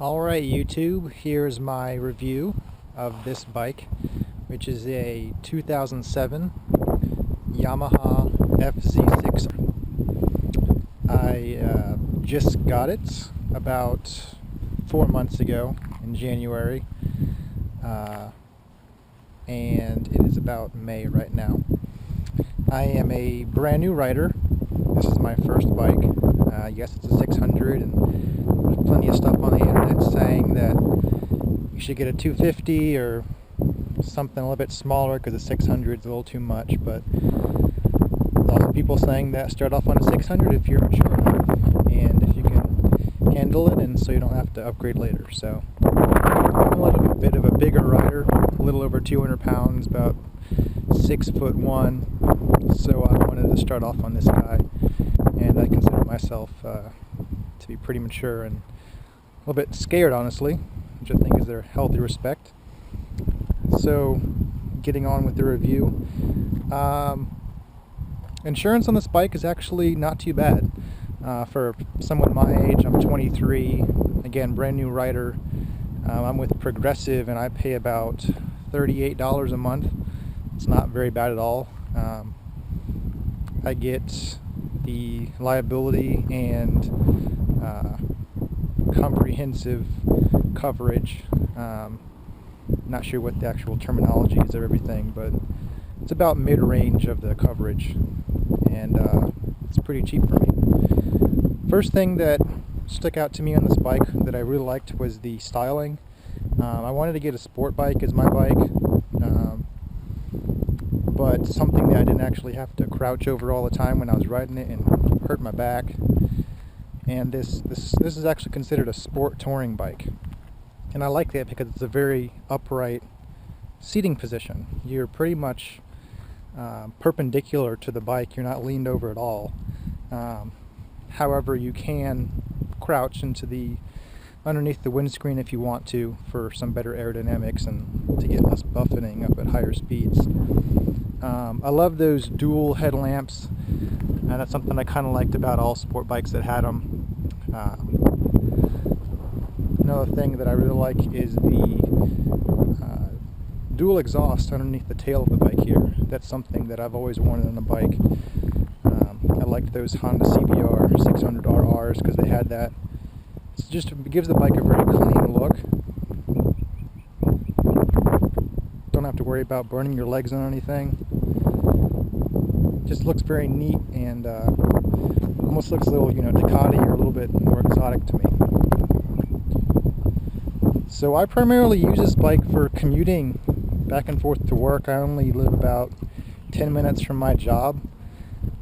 Alright YouTube, here's my review of this bike, which is a 2007 Yamaha FZ6. I just got it about 4 months ago in January, and it is about May right now. I am a brand new rider. This is my first bike. Yes, it's a 600, and there's plenty of stuff on the internet saying that you should get a 250 or something a little bit smaller because a 600 is a little too much, but there's also people saying that start off on a 600 if you're mature enough and if you can handle it, and so you don't have to upgrade later. So I'm a little bit of a bigger rider, a little over 200 pounds, about 6'1", so I wanted to start off on this guy, and I consider myself to be pretty mature and a little bit scared, honestly, which I think is a healthy respect. So getting on with the review, insurance on this bike is actually not too bad. For someone my age, I'm 23, again, brand new rider. I'm with Progressive and I pay about $38 a month. It's not very bad at all. I get the liability and comprehensive coverage. Not sure what the actual terminology is of everything, but it's about mid-range of the coverage, and it's pretty cheap for me. First thing that stuck out to me on this bike that I really liked was the styling. I wanted to get a sport bike as my bike, but something that I didn't actually have to crouch over all the time when I was riding it and hurt my back. And this is actually considered a sport touring bike, and I like that because it's a very upright seating position. You're pretty much perpendicular to the bike. You're not leaned over at all. However, you can crouch underneath the windscreen if you want to, for some better aerodynamics and to get less buffeting up at higher speeds. I love those dual headlamps, and that's something I kind of liked about all sport bikes that had them. Another thing that I really like is the dual exhaust underneath the tail of the bike here. That's something that I've always wanted on a bike. I liked those Honda CBR 600RRs because they had that. It gives the bike a very clean look. Don't have to worry about burning your legs on anything. Just looks very neat, and almost looks a little, Ducati or a little bit more exotic to me. So I primarily use this bike for commuting back and forth to work. I only live about 10 minutes from my job,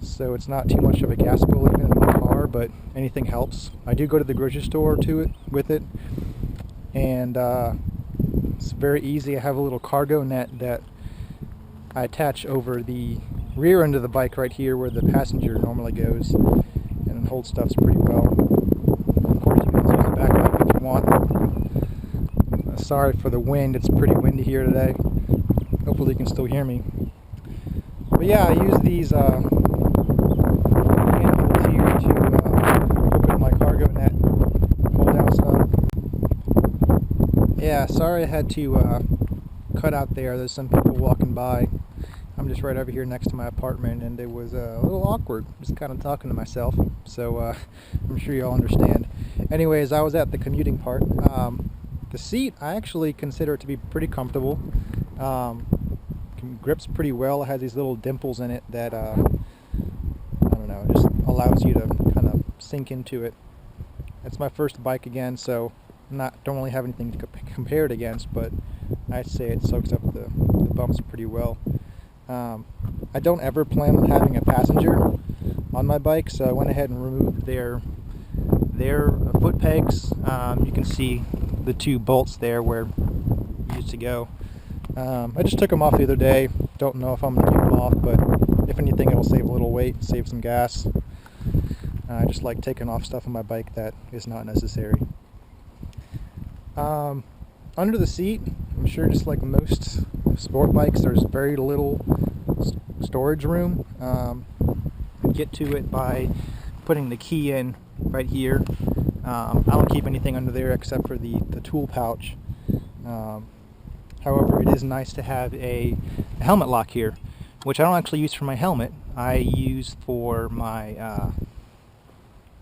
so it's not too much of a gas bill even in my car, but anything helps. I do go to the grocery store with it, and it's very easy. I have a little cargo net that I attach over the rear end of the bike right here where the passenger normally goes, and it holds stuff pretty well. Of course, you can also use the back bike if you want. Sorry for the wind, it's pretty windy here today. Hopefully you can still hear me. But yeah, I use these handles here to open my cargo net, pull down stuff. Yeah, sorry I had to cut out there. There's some people walking by. I'm just right over here next to my apartment, and it was a little awkward, just kind of talking to myself, so I'm sure you all understand. Anyways, I was at the commuting part. The seat, I actually consider it to be pretty comfortable. Grips pretty well. It has these little dimples in it that, I don't know, just allows you to kind of sink into it. It's my first bike again, so don't really have anything to compare it against, but I'd say it soaks up the bumps pretty well. I don't ever plan on having a passenger on my bike, so I went ahead and removed their foot pegs. You can see the two bolts there where it used to go. I just took them off the other day. Don't know if I'm going to keep them off, but if anything, it'll save a little weight, save some gas. I just like taking off stuff on my bike that is not necessary. Under the seat, I'm sure just like most sport bikes, there's very little storage room. Get to it by putting the key in right here. I don't keep anything under there except for the tool pouch. However, it is nice to have a helmet lock here, which I don't actually use for my helmet. I use for my,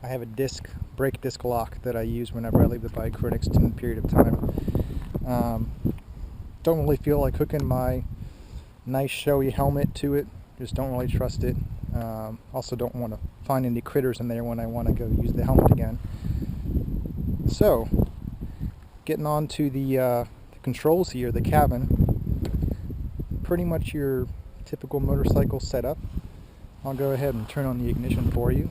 I have a brake disc lock that I use whenever I leave the bike for an extended period of time. Don't really feel like hooking my nice showy helmet to it. Just don't really trust it. Also don't want to find any critters in there when I want to go use the helmet again. So, getting on to the controls here, the cabin. Pretty much your typical motorcycle setup. I'll go ahead and turn on the ignition for you.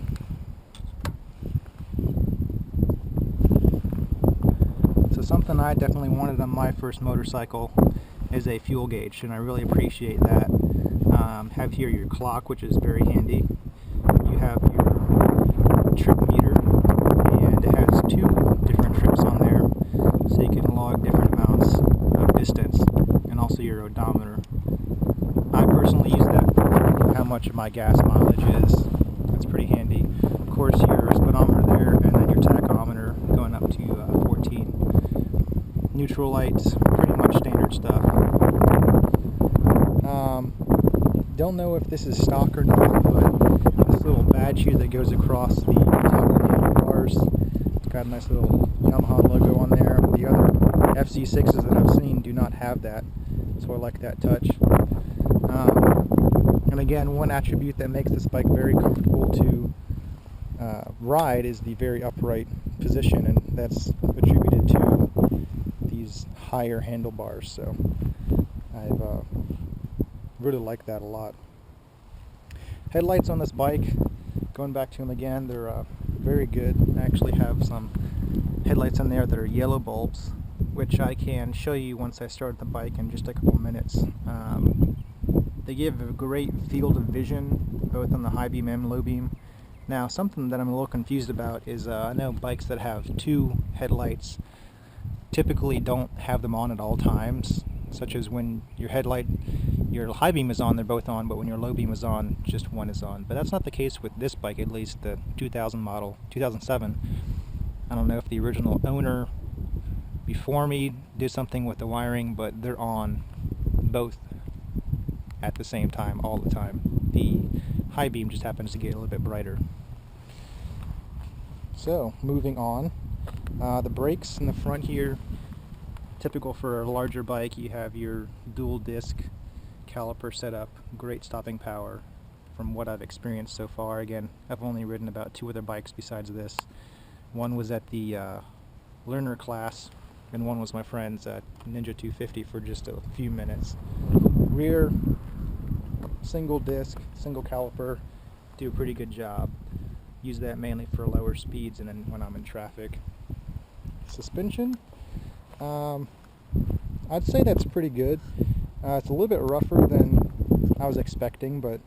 So something I definitely wanted on my first motorcycle is a fuel gauge, and I really appreciate that. Have here your clock, which is very handy. You have your trip meter, and it has 2 different trips on there, so you can log different amounts of distance, and also your odometer. I personally use that for how much of my gas mileage is. That's pretty handy. Of course, your speedometer there, and then your tachometer going up to 14. Neutral lights, pretty much standard stuff. Don't know if this is stock or not, but this little badge here that goes across the top of the handlebars, it's got a nice little Yamaha logo on there. The other FZ6s that I've seen do not have that, so I like that touch. And again, one attribute that makes this bike very comfortable to ride is the very upright position, and that's attributed to these higher handlebars. So I've really like that a lot. Headlights on this bike, going back to them again, they're very good. I actually have some headlights on there that are yellow bulbs, which I can show you once I start the bike in just a couple minutes. They give a great field of vision, both on the high beam and low beam. Now, something that I'm a little confused about is I know bikes that have 2 headlights typically don't have them on at all times, such as when your high beam is on, they're both on, but when your low beam is on, just one is on. But that's not the case with this bike, at least the 2000 model, 2007. I don't know if the original owner before me did something with the wiring, but they're on both at the same time, all the time. The high beam just happens to get a little bit brighter. So, moving on. The brakes in the front here, typical for a larger bike, you have your dual disc caliper setup, great stopping power from what I've experienced so far. Again, I've only ridden about 2 other bikes besides this. One was at the learner class, and one was my friend's Ninja 250 for just a few minutes. Rear, single disc, single caliper, do a pretty good job. Use that mainly for lower speeds and then when I'm in traffic. Suspension, I'd say that's pretty good. It's a little bit rougher than I was expecting, but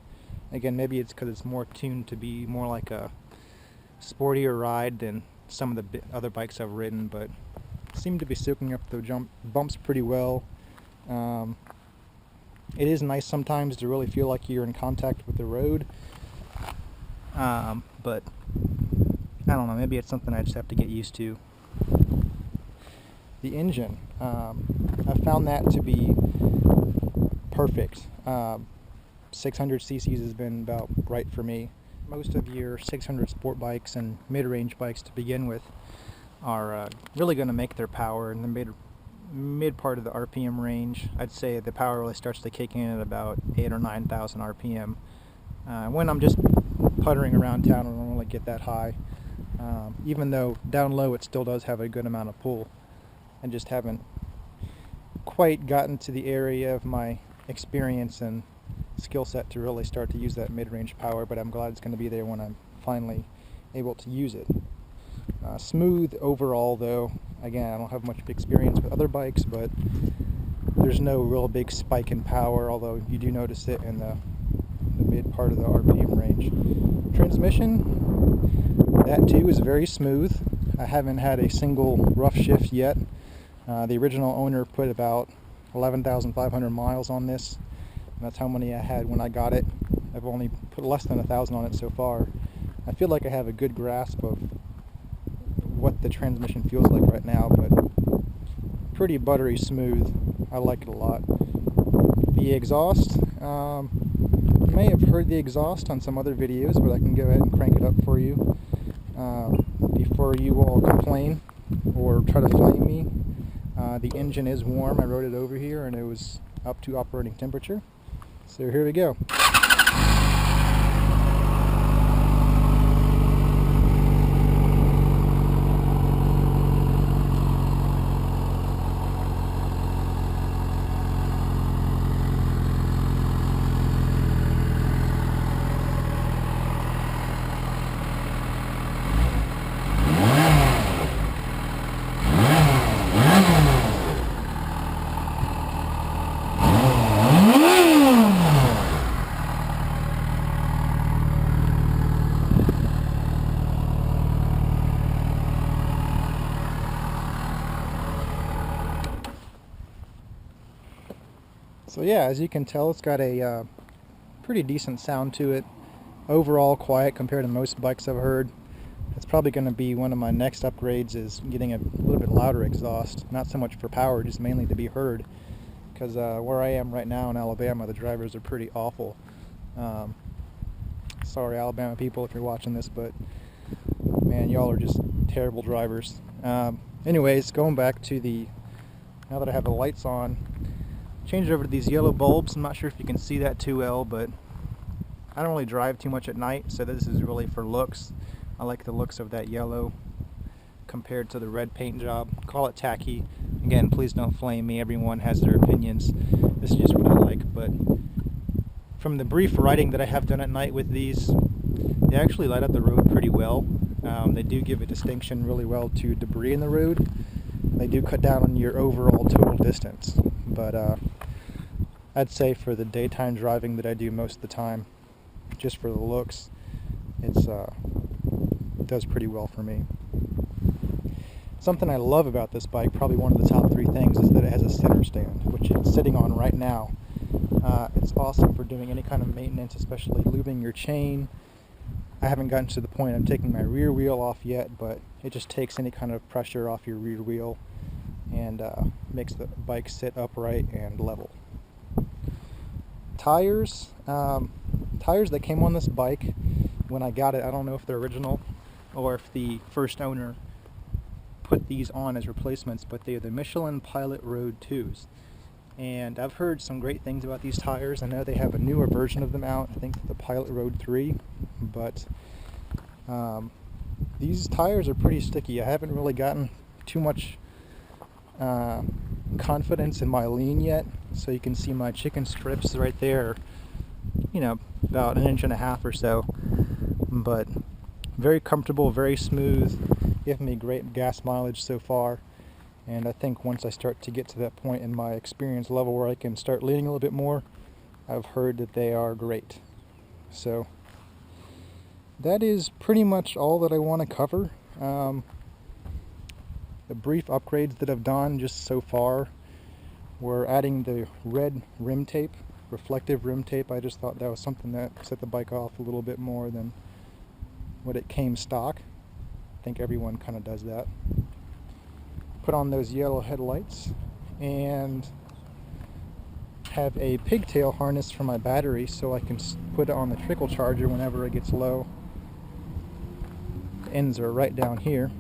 again, maybe it's because it's more tuned to be more like a sportier ride than some of the other bikes I've ridden, but seem to be soaking up the bumps pretty well. It is nice sometimes to really feel like you're in contact with the road, but I don't know, maybe it's something I just have to get used to. The engine, I found that to be perfect. 600 cc's has been about right for me. Most of your 600 sport bikes and mid-range bikes to begin with are really going to make their power in the mid part of the RPM range. I'd say the power really starts to kick in at about 8,000 or 9,000 RPM. When I'm just puttering around town, I don't really get that high. Even though down low it still does have a good amount of pull. I just haven't quite gotten to the area of my experience and skill set to really start to use that mid-range power, but I'm glad it's going to be there when I'm finally able to use it. Smooth overall though. Again, I don't have much experience with other bikes, but there's no real big spike in power, although you do notice it in the mid part of the RPM range. Transmission, that too is very smooth. I haven't had a single rough shift yet. The original owner put about 11,500 miles on this. That's how many I had when I got it. I've only put less than 1,000 on it so far. I feel like I have a good grasp of what what the transmission feels like right now, but pretty buttery smooth. I like it a lot. The exhaust, you may have heard the exhaust on some other videos, but I can go ahead and crank it up for you before you all complain or try to flame me. The engine is warm. I wrote it over here and it was up to operating temperature. So here we go. So yeah, as you can tell, it's got a pretty decent sound to it. Overall quiet compared to most bikes I've heard. It's probably going to be one of my next upgrades, is getting a little bit louder exhaust. Not so much for power, just mainly to be heard. Because where I am right now in Alabama, the drivers are pretty awful. Sorry Alabama people if you're watching this, but man, y'all are just terrible drivers. Anyways, going back to now that I have the lights on, changed over to these yellow bulbs. I'm not sure if you can see that too well, but I don't really drive too much at night, so this is really for looks. I like the looks of that yellow compared to the red paint job. Call it tacky. Again, please don't flame me. Everyone has their opinions. This is just what I like. But from the brief riding that I have done at night with these, they actually light up the road pretty well. They do give a distinction really well to debris in the road. They do cut down on your overall total distance. But I'd say for the daytime driving that I do most of the time, just for the looks, it does pretty well for me. Something I love about this bike, probably one of the top 3 things, is that it has a center stand, which it's sitting on right now. It's awesome for doing any kind of maintenance, especially lubing your chain. I haven't gotten to the point I'm taking my rear wheel off yet, but it just takes any kind of pressure off your rear wheel and makes the bike sit upright and level. Tires that came on this bike when I got it, I don't know if they're original or if the first owner put these on as replacements, but they're the Michelin Pilot Road 2s. And I've heard some great things about these tires. I know they have a newer version of them out, I think the Pilot Road 3, but these tires are pretty sticky. I haven't really gotten too much confidence in my lean yet, so you can see my chicken strips right there, you know, about 1.5 inches or so, but very comfortable, very smooth, giving me great gas mileage so far. And I think once I start to get to that point in my experience level where I can start leaning a little bit more, I've heard that they are great. So that is pretty much all that I want to cover. The brief upgrades that I've done just so far were adding the red rim tape, reflective rim tape. I just thought that was something that set the bike off a little bit more than what it came stock. I think everyone kind of does that. Put on those yellow headlights and have a pigtail harness for my battery so I can put it on the trickle charger whenever it gets low. The ends are right down here.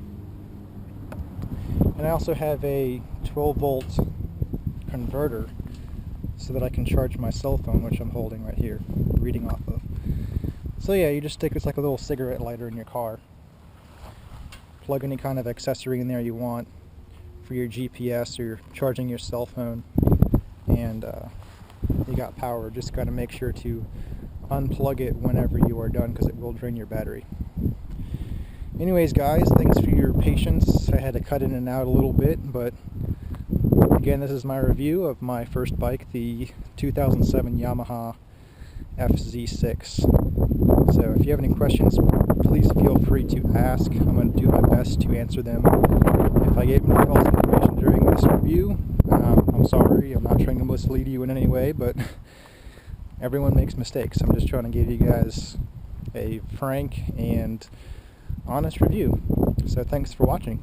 And I also have a 12-volt converter so that I can charge my cell phone, which I'm holding right here, reading off of. So yeah, you just stick, it's like a little cigarette lighter in your car. Plug any kind of accessory in there you want for your GPS or charging your cell phone, and you got power. Just got to make sure to unplug it whenever you are done, because it will drain your battery. Anyways guys, thanks for your patience. I had to cut in and out a little bit, but again, this is my review of my first bike, the 2007 Yamaha FZ6. So if you have any questions, please feel free to ask. I'm going to do my best to answer them. If I gave any false information during this review, I'm sorry. I'm not trying to mislead you in any way, but everyone makes mistakes. I'm just trying to give you guys a frank and honest review. So thanks for watching.